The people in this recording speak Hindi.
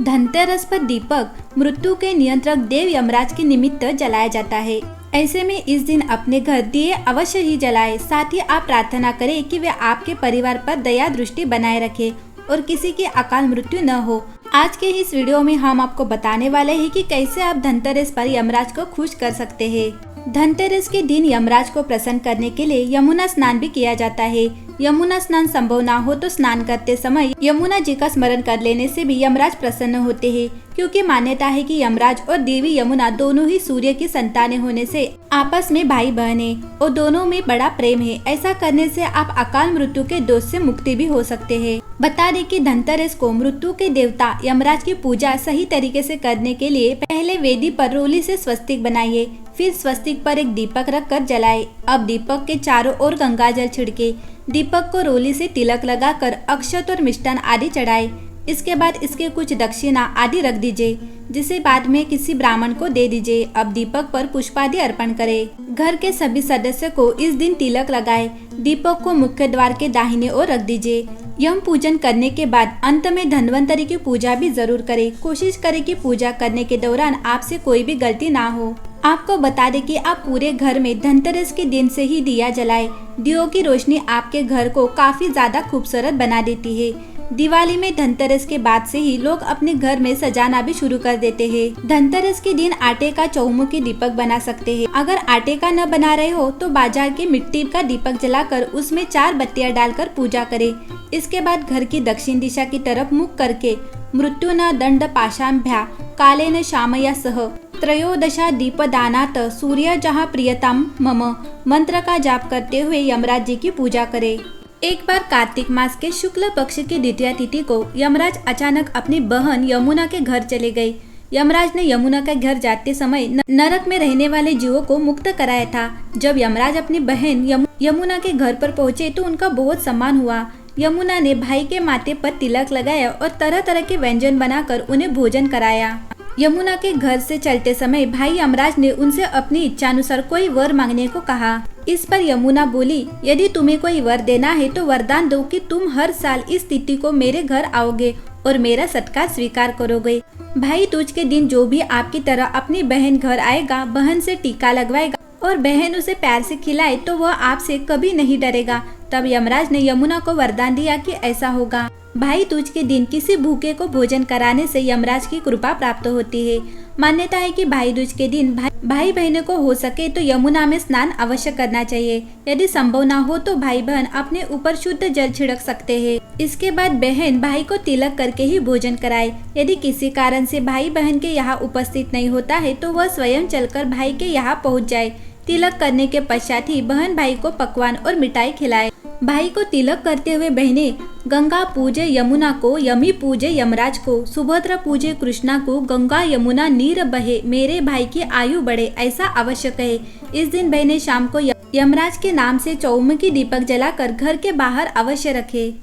धनतेरस पर दीपक मृत्यु के नियंत्रक देव यमराज के निमित्त जलाया जाता है। ऐसे में इस दिन अपने घर दिए अवश्य ही जलाएं। साथ ही आप प्रार्थना करें कि वे आपके परिवार पर दया दृष्टि बनाए रखे और किसी की अकाल मृत्यु न हो। आज के इस वीडियो में हम आपको बताने वाले हैं कि कैसे आप धनतेरस पर यमराज को खुश कर सकते हैं। धनतेरस के दिन यमराज को प्रसन्न करने के लिए यमुना स्नान भी किया जाता है। यमुना स्नान संभव ना हो तो स्नान करते समय यमुना जी का स्मरण कर लेने से भी यमराज प्रसन्न होते हैं, क्योंकि मान्यता है कि यमराज और देवी यमुना दोनों ही सूर्य की संतानें होने से आपस में भाई बहन हैं और दोनों में बड़ा प्रेम है। ऐसा करने से आप अकाल मृत्यु के दोष से मुक्ति भी हो सकते हैं। बता दें कि धनतेरस को मृत्यु के देवता यमराज की पूजा सही तरीके से करने के लिए पहले वेदी पर रोली से स्वस्तिक बनाइए, फिर स्वस्तिक पर एक दीपक रख कर जलाए। अब दीपक के चारों ओर गंगा जल छिड़के, दीपक को रोली से तिलक लगाकर अक्षत और मिष्टान आदि चढ़ाए। इसके बाद इसके कुछ दक्षिणा आदि रख दीजिए, जिसे बाद में किसी ब्राह्मण को दे दीजिए। अब दीपक पर पुष्पादि अर्पण करें। घर के सभी सदस्य को इस दिन तिलक लगाए। दीपक को मुख्य द्वार के दाहिने ओर रख दीजिए। यम पूजन करने के बाद अंत में धन्वंतरी की पूजा भी जरूर करें। कोशिश करें कि पूजा करने के दौरान आपसे कोई भी गलती ना हो। आपको बता दें कि आप पूरे घर में धनतेरस के दिन से ही दिया जलाएं। दियों की रोशनी आपके घर को काफी ज्यादा खूबसूरत बना देती है। दिवाली में धनतेरस के बाद से ही लोग अपने घर में सजाना भी शुरू कर देते हैं। धनतेरस के दिन आटे का चौमुखी दीपक बना सकते हैं। अगर आटे का न बना रहे हो तो बाजार के मिट्टी का दीपक जलाकर उसमें 4 बत्तियां डालकर पूजा करें। इसके बाद घर की दक्षिण दिशा की तरफ मुख करके मृत्यु न दंड पाशाभ्या काले न श्यामया सह त्रयोदशा दीपदानात सूर्य जहाँ प्रियतम मम मंत्र का जाप करते हुए यमराज जी की पूजा करें। एक बार कार्तिक मास के शुक्ल पक्ष की द्वितीया तिथि को यमराज अचानक अपनी बहन यमुना के घर चले गए। यमराज ने यमुना के घर जाते समय नरक में रहने वाले जीवों को मुक्त कराया था। जब यमराज अपनी बहन यमुना के घर पर पहुंचे तो उनका बहुत सम्मान हुआ। यमुना ने भाई के माथे पर तिलक लगाया और तरह तरह के व्यंजन बनाकर उन्हें भोजन कराया। यमुना के घर से चलते समय भाई यमराज ने उनसे अपनी इच्छानुसार कोई वर मांगने को कहा। इस पर यमुना बोली, यदि तुम्हें कोई वर देना है तो वरदान दो कि तुम हर साल इस तिथि को मेरे घर आओगे और मेरा सत्कार स्वीकार करोगे। भाई दूज के दिन जो भी आपकी तरह अपनी बहन घर आएगा, बहन से टीका लगवाएगा और बहन उसे प्यार से खिलाए तो वह आपसे कभी नहीं डरेगा। तब यमराज ने यमुना को वरदान दिया कि ऐसा होगा। भाई दूज के दिन किसी भूखे को भोजन कराने से यमराज की कृपा प्राप्त होती है। मान्यता है कि भाई दूज के दिन भाई बहनों को हो सके तो यमुना में स्नान अवश्य करना चाहिए। यदि संभव ना हो तो भाई बहन अपने ऊपर शुद्ध जल छिड़क सकते हैं। इसके बाद बहन भाई को तिलक करके ही भोजन कराए। यदि किसी कारण से भाई बहन के यहाँ उपस्थित नहीं होता है तो वह स्वयं चलकर भाई के यहाँ पहुँच जाए। तिलक करने के पश्चात ही बहन भाई को पकवान और मिठाई खिलाए। भाई को तिलक करते हुए बहनें गंगा पूजे यमुना को, यमी पूजे यमराज को, सुभद्रा पूजे कृष्णा को, गंगा यमुना नीर बहे मेरे भाई की आयु बढ़े, ऐसा अवश्य कहे। इस दिन बहनें शाम को यमराज के नाम से चौमुखी दीपक जलाकर घर के बाहर अवश्य रखे।